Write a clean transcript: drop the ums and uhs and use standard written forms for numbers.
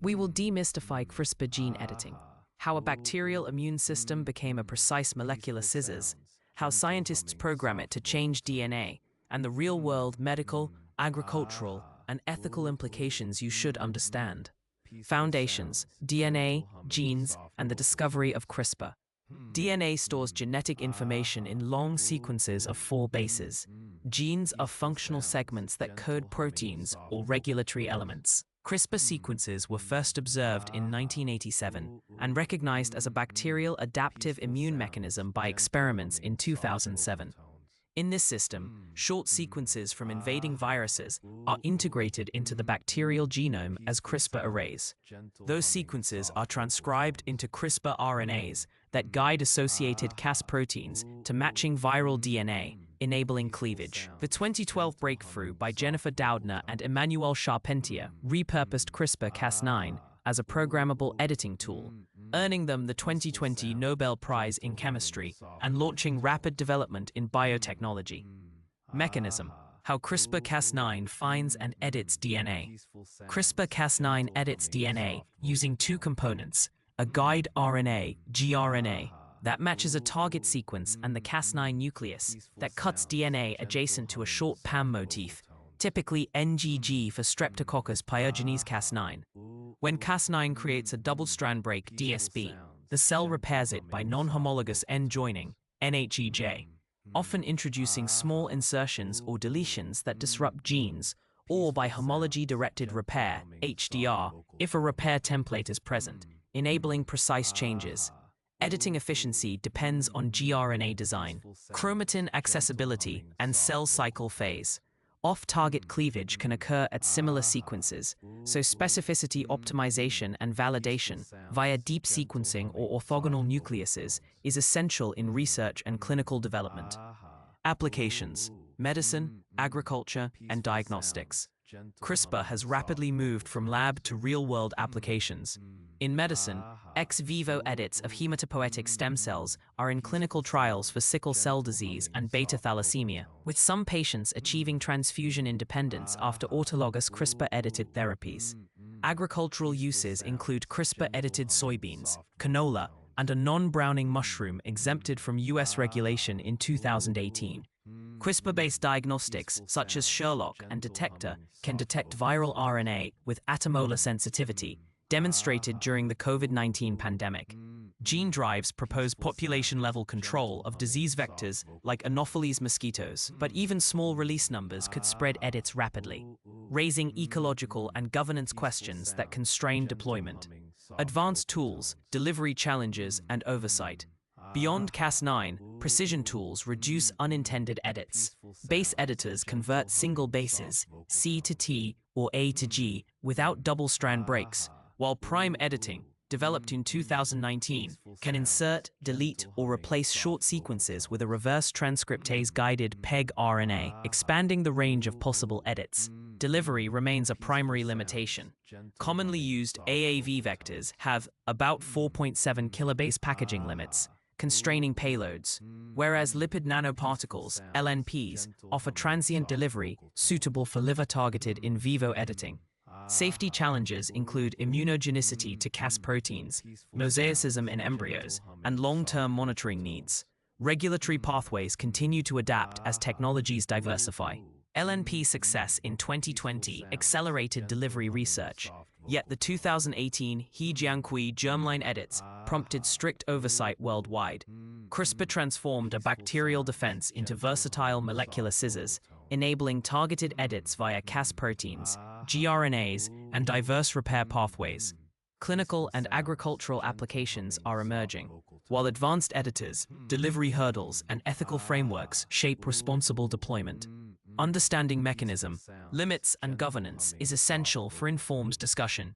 We will demystify CRISPR gene editing, how a bacterial immune system became a precise molecular scissors, how scientists program it to change DNA, and the real-world medical, agricultural, and ethical implications you should understand. Foundations: DNA, genes, and the discovery of CRISPR. DNA stores genetic information in long sequences of 4 bases. Genes are functional segments that code proteins or regulatory elements. CRISPR sequences were first observed in 1987 and recognized as a bacterial adaptive immune mechanism by experiments in 2007. In this system, short sequences from invading viruses are integrated into the bacterial genome as CRISPR arrays. Those sequences are transcribed into CRISPR RNAs that guide associated Cas proteins to matching viral DNA, enabling cleavage. The 2012 breakthrough by Jennifer Doudna and Emmanuel Charpentier repurposed CRISPR-Cas9 as a programmable editing tool, earning them the 2020 Nobel Prize in Chemistry and launching rapid development in biotechnology. Mechanism: how CRISPR-Cas9 finds and edits DNA. CRISPR-Cas9 edits DNA using 2 components, a guide RNA, gRNA, that matches a target sequence, and the Cas9 nucleus that cuts DNA adjacent to a short PAM motif, typically NGG for Streptococcus pyogenes Cas9. When Cas9 creates a double-strand break, DSB, the cell repairs it by non-homologous end joining, NHEJ, often introducing small insertions or deletions that disrupt genes, or by homology-directed repair, HDR, if a repair template is present, enabling precise changes. Editing efficiency depends on gRNA design, chromatin accessibility, and cell cycle phase. Off-target cleavage can occur at similar sequences, so specificity optimization and validation via deep sequencing or orthogonal nucleases is essential in research and clinical development. Applications: medicine, agriculture, and diagnostics. CRISPR has rapidly moved from lab to real-world applications. In medicine, ex vivo edits of hematopoietic stem cells are in clinical trials for sickle cell disease and beta thalassemia, with some patients achieving transfusion independence after autologous CRISPR-edited therapies. Agricultural uses include CRISPR-edited soybeans, canola, and a non-browning mushroom exempted from US regulation in 2018. CRISPR-based diagnostics, such as Sherlock and Detector, can detect viral RNA with attomolar sensitivity, demonstrated during the COVID-19 pandemic. Gene drives propose population-level control of disease vectors like Anopheles mosquitoes, but even small release numbers could spread edits rapidly, raising ecological and governance questions that constrain deployment. Advanced tools, delivery challenges, and oversight. Beyond Cas9, precision tools reduce unintended edits. Base editors convert single bases, C to T or A to G, without double-strand breaks, while prime editing, developed in 2019, can insert, delete, or replace short sequences with a reverse transcriptase-guided PEG RNA, expanding the range of possible edits. Delivery remains a primary limitation. Commonly used AAV vectors have about 4.7 kilobase packaging limits, constraining payloads, whereas lipid nanoparticles, LNPs, offer transient delivery suitable for liver-targeted in vivo editing. Safety challenges include immunogenicity to Cas proteins, mosaicism in embryos, and long-term monitoring needs. Regulatory pathways continue to adapt as technologies diversify. LNP success in 2020 accelerated delivery research, yet the 2018 He Jiankui germline edits prompted strict oversight worldwide. CRISPR transformed a bacterial defense into versatile molecular scissors, enabling targeted edits via Cas proteins, gRNAs, and diverse repair pathways. Clinical and agricultural applications are emerging, while advanced editors, delivery hurdles, and ethical frameworks shape responsible deployment. Understanding mechanism, limits, and governance is essential for informed discussion.